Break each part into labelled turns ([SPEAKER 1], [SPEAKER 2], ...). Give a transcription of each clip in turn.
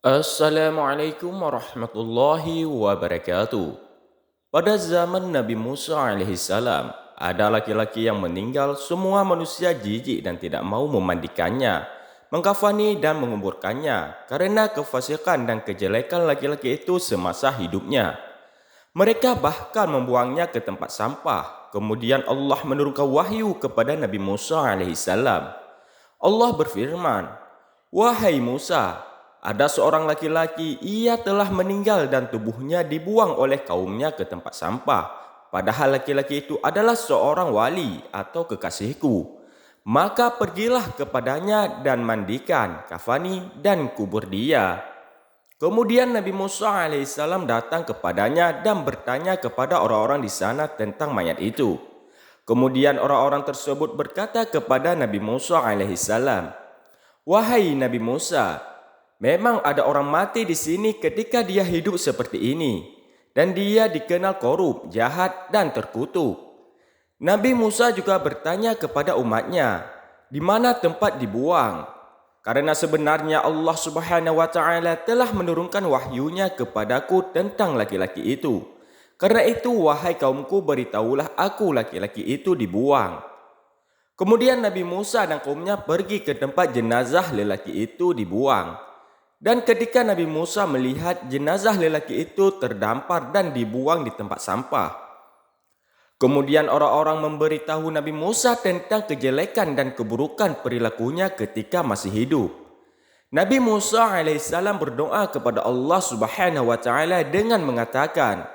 [SPEAKER 1] Assalamualaikum warahmatullahi wabarakatuh. Pada zaman Nabi Musa alaihissalam, ada laki-laki yang meninggal, semua manusia jijik dan tidak mau memandikannya, mengkafani dan menguburkannya karena kefasikan dan kejelekan laki-laki itu semasa hidupnya. Mereka bahkan membuangnya ke tempat sampah. Kemudian Allah menurunkan wahyu kepada Nabi Musa alaihissalam. Allah berfirman, "Wahai Musa, ada seorang laki-laki, ia telah meninggal dan tubuhnya dibuang oleh kaumnya ke tempat sampah. Padahal laki-laki itu adalah seorang wali atau kekasihku. Maka pergilah kepadanya dan mandikan, kafani dan kubur dia." Kemudian Nabi Musa alaihissalam datang kepadanya dan bertanya kepada orang-orang di sana tentang mayat itu. Kemudian orang-orang tersebut berkata kepada Nabi Musa alaihissalam, "Wahai Nabi Musa, memang ada orang mati di sini ketika dia hidup seperti ini, dan dia dikenal korup, jahat, dan terkutuk." Nabi Musa juga bertanya kepada umatnya, "Di mana tempat dibuang?" Karena sebenarnya Allah Subhanahu wa taala telah menurunkan wahyunya kepadaku tentang laki-laki itu. Karena itu wahai kaumku, beritahulah aku laki-laki itu dibuang. Kemudian Nabi Musa dan kaumnya pergi ke tempat jenazah lelaki itu dibuang. Dan ketika Nabi Musa melihat jenazah lelaki itu terdampar dan dibuang di tempat sampah. Kemudian orang-orang memberitahu Nabi Musa tentang kejelekan dan keburukan perilakunya ketika masih hidup. Nabi Musa alaihissalam berdoa kepada Allah Subhanahu wa taala dengan mengatakan,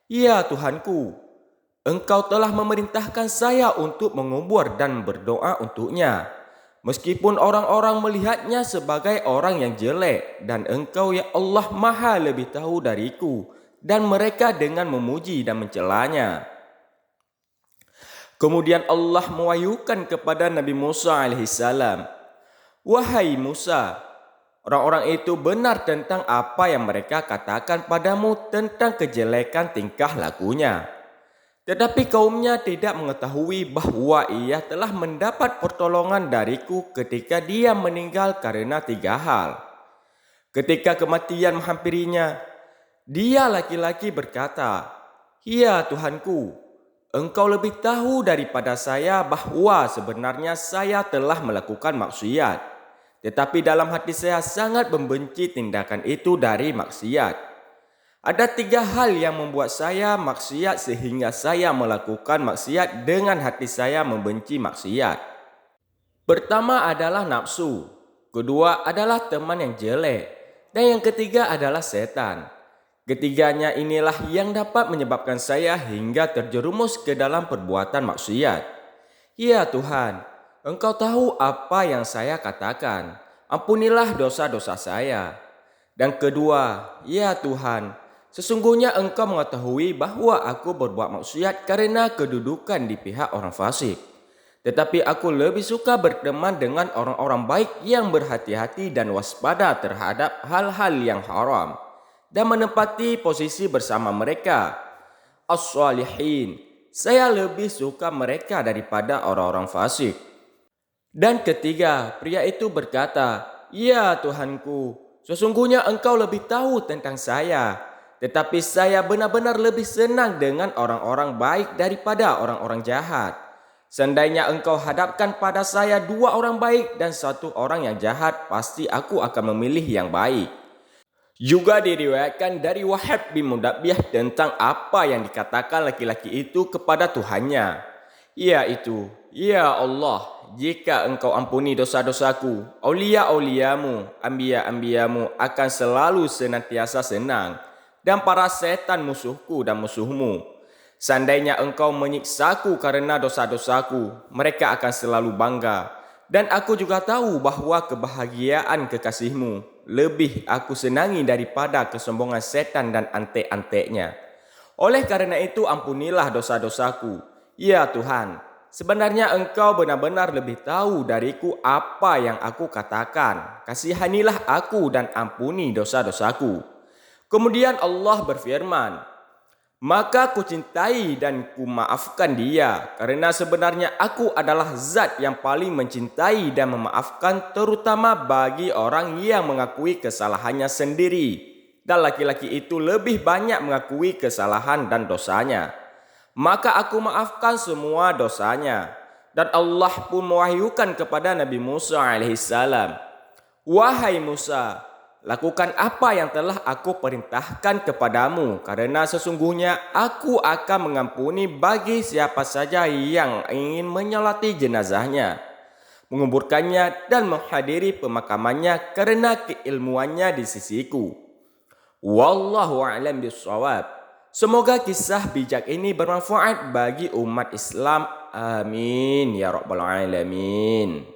[SPEAKER 1] "Ya Tuhanku, Engkau telah memerintahkan saya untuk mengubur dan berdoa untuknya. Meskipun orang-orang melihatnya sebagai orang yang jelek, dan Engkau ya Allah maha lebih tahu dariku, dan mereka dengan memuji dan mencelanya." Kemudian Allah mewahyukan kepada Nabi Musa alaihissalam, "Wahai Musa, orang-orang itu benar tentang apa yang mereka katakan padamu tentang kejelekan tingkah lakunya. Tetapi kaumnya tidak mengetahui bahwa ia telah mendapat pertolongan dariku ketika dia meninggal karena 3 hal. Ketika kematian menghampirinya, dia laki-laki berkata, 'Ya Tuhanku, Engkau lebih tahu daripada saya bahwa sebenarnya saya telah melakukan maksiat. Tetapi dalam hati saya sangat membenci tindakan itu dari maksiat. Ada 3 hal yang membuat saya maksiat sehingga saya melakukan maksiat dengan hati saya membenci maksiat. Pertama adalah nafsu, kedua adalah teman yang jelek, dan yang ketiga adalah setan. Ketiganya inilah yang dapat menyebabkan saya hingga terjerumus ke dalam perbuatan maksiat. Ya Tuhan, Engkau tahu apa yang saya katakan. Ampunilah dosa-dosa saya." Dan kedua, "Ya Tuhan, sesungguhnya Engkau mengetahui bahwa aku berbuat maksiat karena kedudukan di pihak orang fasik. Tetapi aku lebih suka berteman dengan orang-orang baik yang berhati-hati dan waspada terhadap hal-hal yang haram, dan menempati posisi bersama mereka, as-salihin. Saya lebih suka mereka daripada orang-orang fasik." Dan ketiga, pria itu berkata, "Ya Tuhanku, sesungguhnya Engkau lebih tahu tentang saya. Tetapi saya benar-benar lebih senang dengan orang-orang baik daripada orang-orang jahat. Seandainya Engkau hadapkan pada saya 2 orang baik dan 1 orang yang jahat, pasti aku akan memilih yang baik." Juga diriwayatkan dari Wahab bin Mudabbih tentang apa yang dikatakan laki-laki itu kepada Tuhannya, yaitu, "Ya Allah, jika Engkau ampuni dosa-dosaku, aulia-auliamu, anbiya-anbiyamu akan selalu senantiasa senang, dan para setan musuhku dan musuhmu. Seandainya Engkau menyiksaku karena dosa-dosaku, mereka akan selalu bangga. Dan aku juga tahu bahwa kebahagiaan kekasihmu lebih aku senangi daripada kesombongan setan dan antek-anteknya. Oleh karena itu ampunilah dosa-dosaku. Ya Tuhan, sebenarnya Engkau benar-benar lebih tahu dariku apa yang aku katakan. Kasihanilah aku dan ampuni dosa-dosaku." Kemudian Allah berfirman, Maka ku cintai dan ku maafkan dia, karena sebenarnya aku adalah zat yang paling mencintai dan memaafkan, terutama bagi orang yang mengakui kesalahannya sendiri. Dan laki-laki itu lebih banyak mengakui kesalahan dan dosanya. Maka aku maafkan semua dosanya. Dan Allah pun mewahyukan kepada Nabi Musa alaihissalam, "Wahai Musa, lakukan apa yang telah aku perintahkan kepadamu, karena sesungguhnya aku akan mengampuni bagi siapa saja yang ingin menyolati jenazahnya, menguburkannya dan menghadiri pemakamannya karena keilmuannya di sisiku. Wallahu a'lam bishawab." Semoga kisah bijak ini bermanfaat bagi umat Islam. Amin ya rabbal alamin.